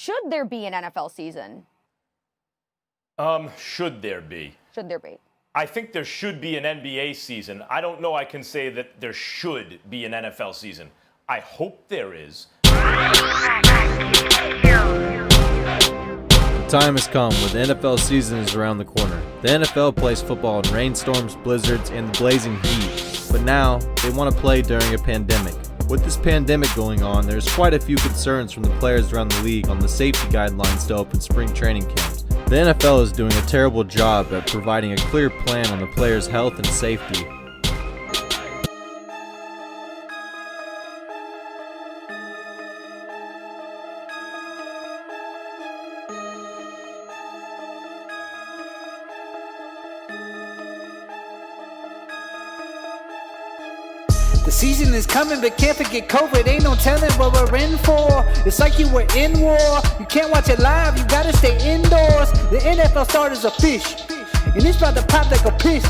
should there be an NFL season? Should there be? Should there be? I think there should be an NBA season. I don't know I can say that there should be an NFL season. I hope there is. The time has come where the NFL season is around the corner. The NFL plays football in rainstorms, blizzards, and the blazing heat. But now, they want to play during a pandemic. With this pandemic going on, there's quite a few concerns from the players around the league on the safety guidelines to open spring training camps. The NFL is doing a terrible job at providing a clear plan on the players' health and safety. The season is coming, but can't forget COVID. Ain't no telling what we're in for. It's like you were in war. You can't watch it live, you gotta stay indoors. The NFL starters are fish, and it's about to pop like a piss.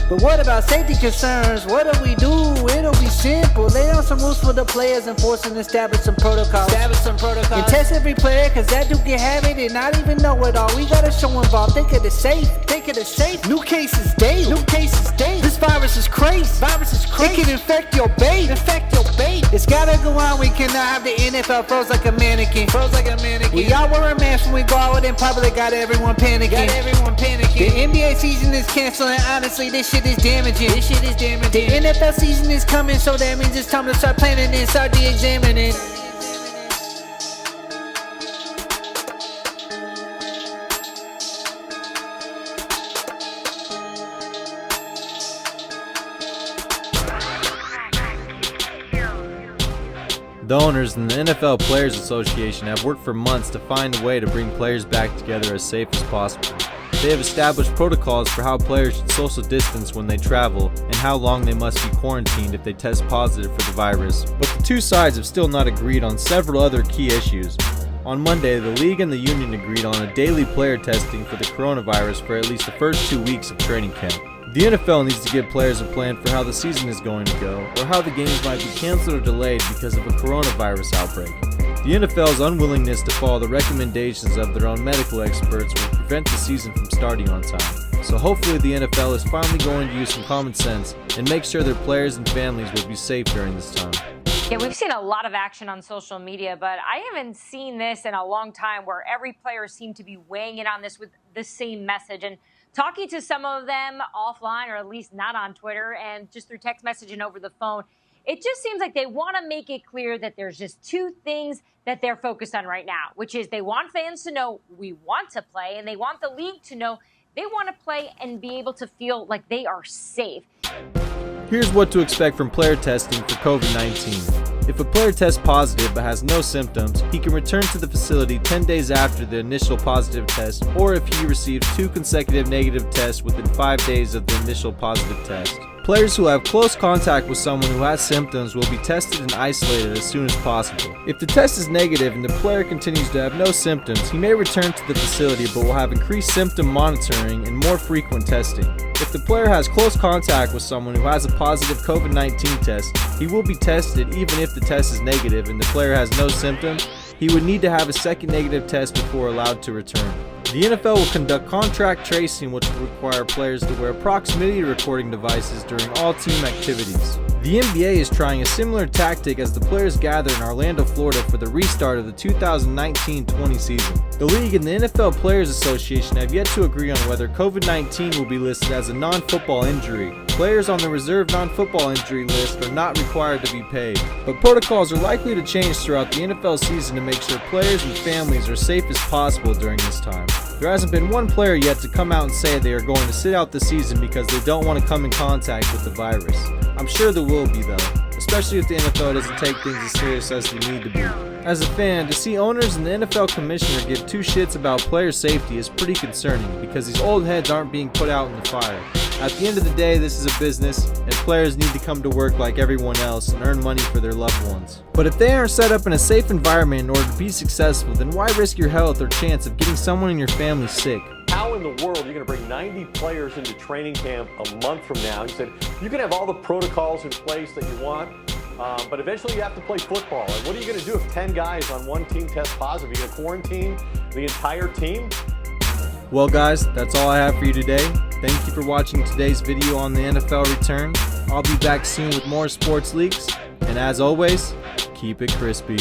But what about safety concerns? What do we do? It'll be simple. Lay down some rules for the players, enforce and establish some protocols. And test every player, cause that dude can have it and not even know it all. We gotta show involved. Think of the safe. New cases daily. This virus is crazy. It can infect your baby. It's gotta go on. We cannot have the NFL froze like a mannequin. We all wear a mask when we go out in public. Got everyone panicking. The NBA season is canceled, and honestly, this shit is damaging. The NFL season is coming, so that means it's time to start planning and start de-examining. The owners and the NFL Players Association have worked for months to find a way to bring players back together as safe as possible. They have established protocols for how players should social distance when they travel and how long they must be quarantined if they test positive for the virus. But the two sides have still not agreed on several other key issues. On Monday, the league and the union agreed on a daily player testing for the coronavirus for at least the first 2 weeks of training camp. The NFL needs to give players a plan for how the season is going to go, or how the games might be canceled or delayed because of a coronavirus outbreak. The NFL's unwillingness to follow the recommendations of their own medical experts will prevent the season from starting on time. So hopefully the NFL is finally going to use some common sense and make sure their players and families will be safe during this time. Yeah, we've seen a lot of action on social media, but I haven't seen this in a long time where every player seemed to be weighing in on this with the same message. And talking to some of them offline, or at least not on Twitter, and just through text messaging over the phone, it just seems like they want to make it clear that there's just two things that they're focused on right now, which is they want fans to know we want to play, and they want the league to know they want to play and be able to feel like they are safe. Here's what to expect from player testing for COVID-19. If a player tests positive but has no symptoms, he can return to the facility 10 days after the initial positive test, or if he receives 2 consecutive negative tests within 5 days of the initial positive test. Players who have close contact with someone who has symptoms will be tested and isolated as soon as possible. If the test is negative and the player continues to have no symptoms, he may return to the facility but will have increased symptom monitoring and more frequent testing. If the player has close contact with someone who has a positive COVID-19 test, he will be tested even if the test is negative and the player has no symptoms. He would need to have a second negative test before allowed to return. The NFL will conduct contract tracing, which will require players to wear proximity recording devices during all team activities. The NBA is trying a similar tactic as the players gather in Orlando, Florida for the restart of the 2019-20 season. The league and the NFL Players Association have yet to agree on whether COVID-19 will be listed as a non-football injury. Players on the reserved non-football injury list are not required to be paid, but protocols are likely to change throughout the NFL season to make sure players and families are safe as possible during this time. There hasn't been one player yet to come out and say they are going to sit out the season because they don't want to come in contact with the virus. I'm sure there will be though, especially if the NFL doesn't take things as serious as they need to be. As a fan, to see owners and the NFL commissioner give two shits about player safety is pretty concerning because these old heads aren't being put out in the fire. At the end of the day, this is a business, and players need to come to work like everyone else and earn money for their loved ones. But if they aren't set up in a safe environment in order to be successful, then why risk your health or chance of getting someone in your family sick? How in the world are you going to bring 90 players into training camp a month from now? He said, you can have all the protocols in place that you want, But eventually you have to play football. And what are you going to do if 10 guys on one team test positive? Are you going to quarantine the entire team? Well guys, that's all I have for you today. Thank you for watching today's video on the NFL return. I'll be back soon with more sports leaks. And as always, keep it crispy.